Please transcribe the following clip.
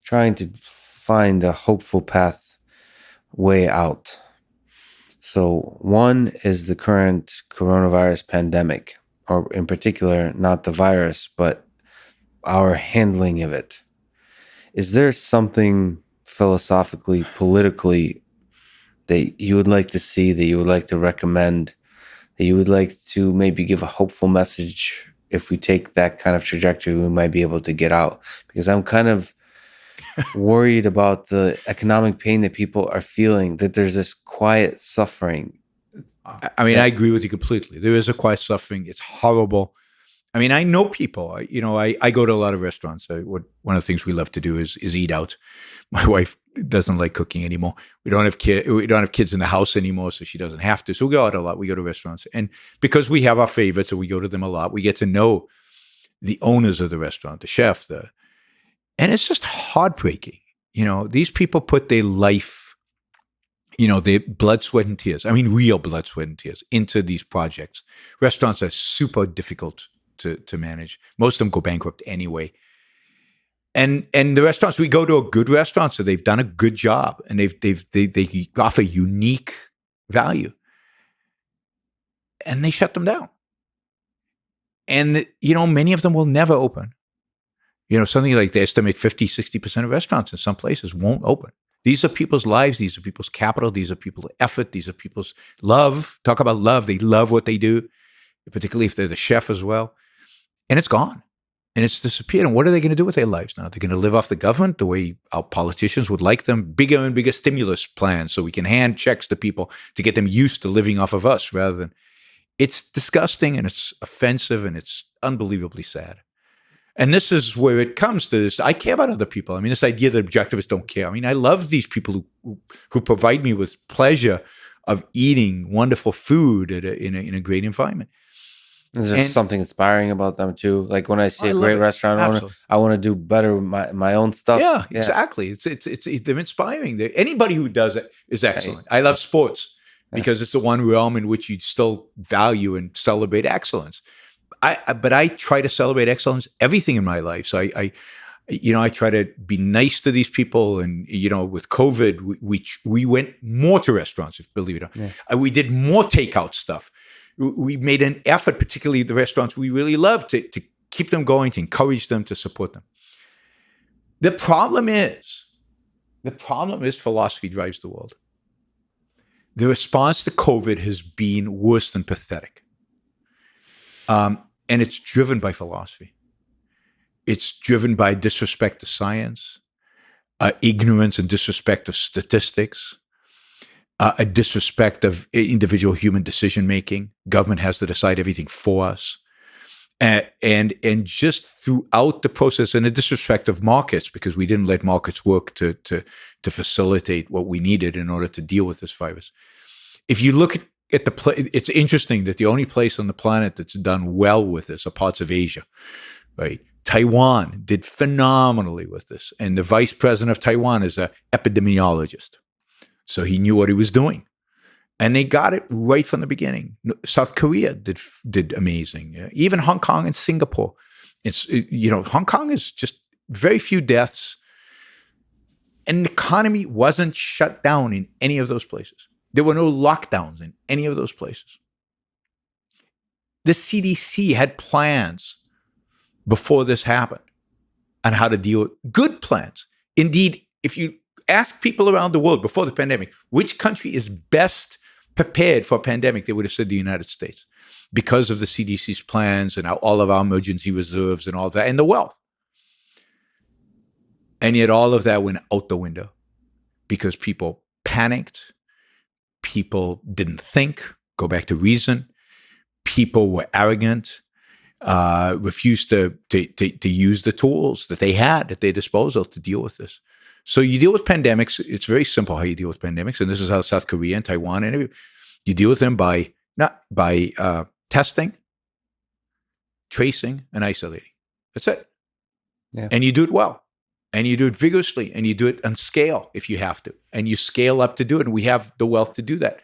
trying to find a hopeful path way out. So, one is the current coronavirus pandemic, or in particular, not the virus, but our handling of it. Is there something philosophically, politically, that you would like to see, that you would like to recommend, that you would like to maybe give a hopeful message? If we take that kind of trajectory, we might be able to get out. Because I'm kind of worried about the economic pain that people are feeling, that there's this quiet suffering I mean, I that agree with you completely. There is a quiet suffering. It's horrible. I mean, I know people. I go to a lot of restaurants. One of the things we love to do is eat out. My wife doesn't like cooking anymore. We don't have kids in the house anymore, so she doesn't have to. So we go out a lot. We go to restaurants, and because we have our favorites, and we go to them a lot, we get to know the owners of the restaurant, the chef, and it's just heartbreaking. These people put their life, their blood, sweat, and tears. I mean, real blood, sweat, and tears into these projects. Restaurants are super difficult to manage. Most of them go bankrupt anyway. And the restaurants, we go to a good restaurant, so they've done a good job, and they offer unique value, and they shut them down. And many of them will never open. Something like they estimate 50-60% of restaurants in some places won't open. These are people's lives. These are people's capital. These are people's effort. These are people's love. Talk about love. They love what they do, particularly if they're the chef as well. And it's gone. And it's disappeared. And what are they going to do with their lives now? They're going to live off the government the way our politicians would like them. Bigger and bigger stimulus plans so we can hand checks to people to get them used to living off of us rather than. It's disgusting, and it's offensive, and it's unbelievably sad. And this is where it comes to this. I care about other people. I mean, this idea that objectivists don't care. I mean, I love these people who provide me with pleasure of eating wonderful food in a great environment. is there something inspiring about them too? Like when I see a great restaurant owner, I want to do better with my own stuff. Yeah, exactly. It's they're inspiring. Anybody who does it is excellent. I love sports because it's the one realm in which you still value and celebrate excellence. But I try to celebrate excellence everything in my life. So I try to be nice to these people. And with COVID, we went more to restaurants, if believe it or not. We did more takeout stuff. We made an effort, particularly the restaurants we really love, to keep them going, to encourage them, to support them. The problem is philosophy drives the world. The response to COVID has been worse than pathetic. And it's driven by philosophy. It's driven by disrespect to science, ignorance and disrespect of statistics, a disrespect of individual human decision-making. Government has to decide everything for us. And just throughout the process, and a disrespect of markets, because we didn't let markets work to facilitate what we needed in order to deal with this virus. If you look at it's interesting that the only place on the planet that's done well with this are parts of Asia, right? Taiwan did phenomenally with this. And the vice president of Taiwan is an epidemiologist. So he knew what he was doing. And they got it right from the beginning. South Korea did amazing. Even Hong Kong and Singapore. Hong Kong is just very few deaths. And the economy wasn't shut down in any of those places. There were no lockdowns in any of those places. The CDC had plans before this happened on how to deal with good plans. Indeed, if you ask people around the world before the pandemic, which country is best prepared for a pandemic, they would have said the United States because of the CDC's plans and all of our emergency reserves and all that and the wealth. And yet all of that went out the window because people panicked. People didn't think, go back to reason. People were arrogant, refused to use the tools that they had at their disposal to deal with this. So you deal with pandemics. It's very simple how you deal with pandemics. And this is how South Korea and Taiwan, and you deal with them by testing, tracing, and isolating. That's it. Yeah. And you do it well. And you do it vigorously, and you do it on scale if you have to. And you scale up to do it, and we have the wealth to do that.